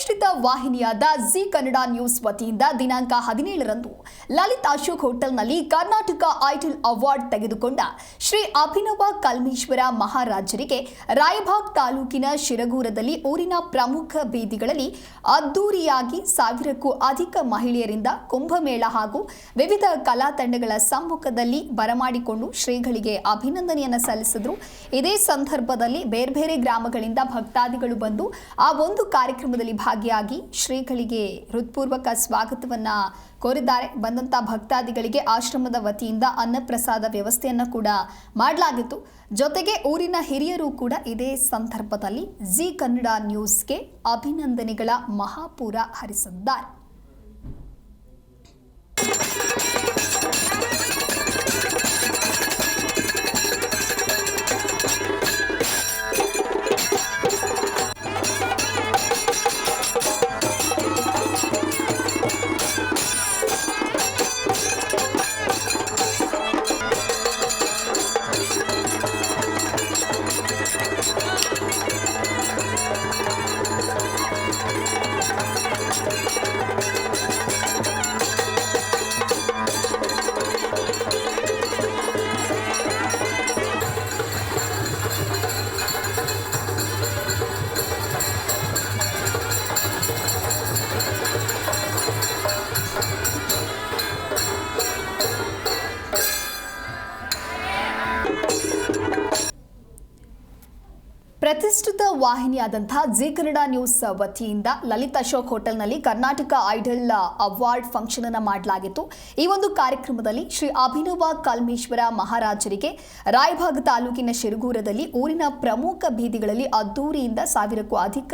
ಪ್ರತಿಷ್ಠಿತ ವಾಹಿನಿಯಾದ G Kannada news ವತಿಯಿಂದ ದಿನಾಂಕ 17ರಂದು ಲಲಿತ್ ಅಶೋಕ್ ಹೋಟೆಲ್ನಲ್ಲಿ ಕರ್ನಾಟಕ ಐಡಲ್ ಅವಾರ್ಡ್ ತೆಗೆದುಕೊಂಡ ಶ್ರೀ ಅಭಿನವ ಕಲ್ಮೇಶ್ವರ ಮಹಾರಾಜರಿಗೆ ರಾಯಬಾಗ್ ತಾಲೂಕಿನ ಶಿರಗೂರದಲ್ಲಿ ಊರಿನ ಪ್ರಮುಖ ಬೀದಿಗಳಲ್ಲಿ ಅದ್ದೂರಿಯಾಗಿ 1000ಕ್ಕೂ ಅಧಿಕ ಮಹಿಳೆಯರಿಂದ ಕುಂಭಮೇಳ ಹಾಗೂ ವಿವಿಧ ಕಲಾ ತಂಡಗಳ ಸಮ್ಮುಖದಲ್ಲಿ ಬರಮಾಡಿಕೊಂಡು ಶ್ರೀಗಳಿಗೆ ಅಭಿನಂದನೆಯನ್ನು ಸಲ್ಲಿಸಿದರು. ಇದೇ ಸಂದರ್ಭದಲ್ಲಿ ಬೇರೆ ಬೇರೆ ಗ್ರಾಮಗಳಿಂದ ಭಕ್ತಾದಿಗಳು ಬಂದು ಆ ಒಂದು ಕಾರ್ಯಕ್ರಮದಲ್ಲಿ ಭಾಗಿಯಾಗಿ ಶ್ರೀಗಳಿಗೆ ಹೃತ್ಪೂರ್ವಕ ಸ್ವಾಗತವನ್ನ ಕೋರಿದ್ದಾರೆ. ಬಂದಂತ ಭಕ್ತಾದಿಗಳಿಗೆ ಆಶ್ರಮದ ವತಿಯಿಂದ ಅನ್ನಪ್ರಸಾದ ವ್ಯವಸ್ಥೆಯನ್ನು ಕೂಡ ಮಾಡಲಾಗಿತ್ತು. ಜೊತೆಗೆ ಊರಿನ ಹಿರಿಯರು ಕೂಡ ಇದೇ ಸಂದರ್ಭದಲ್ಲಿ ಜಿ ಕನ್ನಡ ನ್ಯೂಸ್ಗೆ ಅಭಿನಂದನೆಗಳ ಮಹಾಪೂರ ಹರಿಸಿದ್ದಾರೆ. ಪ್ರತಿಷ್ಠಿತ ವಾಹಿನಿಯಾದಂತಹ ಜಿ ಕನ್ನಡ ನ್ಯೂಸ್ ವತಿಯಿಂದ ಲಲಿತ್ ಅಶೋಕ್ ಹೋಟೆಲ್ನಲ್ಲಿ ಕರ್ನಾಟಕ ಐಡಲ್ ಅವಾರ್ಡ್ ಫಂಕ್ಷನ್ ಅನ್ನು ಮಾಡಲಾಗಿತ್ತು. ಈ ಒಂದು ಕಾರ್ಯಕ್ರಮದಲ್ಲಿ ಶ್ರೀ ಅಭಿನವ ಕಲ್ಮೇಶ್ವರ ಮಹಾರಾಜರಿಗೆ ರಾಯಬಾಗ್ ತಾಲೂಕಿನ ಶಿರಗೂರದಲ್ಲಿ ಊರಿನ ಪ್ರಮುಖ ಬೀದಿಗಳಲ್ಲಿ ಅದ್ದೂರಿಯಿಂದ 1000ಕ್ಕೂ ಅಧಿಕ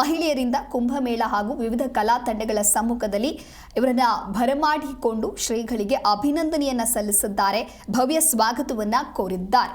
ಮಹಿಳೆಯರಿಂದ ಕುಂಭಮೇಳ ಹಾಗೂ ವಿವಿಧ ಕಲಾ ತಂಡಗಳ ಸಮ್ಮುಖದಲ್ಲಿ ಇವರನ್ನ ಬರಮಾಡಿಕೊಂಡು ಶ್ರೀಗಳಿಗೆ ಅಭಿನಂದನೆಯನ್ನ ಸಲ್ಲಿಸಿದ್ದಾರೆ. ಭವ್ಯ ಸ್ವಾಗತವನ್ನ ಕೋರಿದ್ದಾರೆ.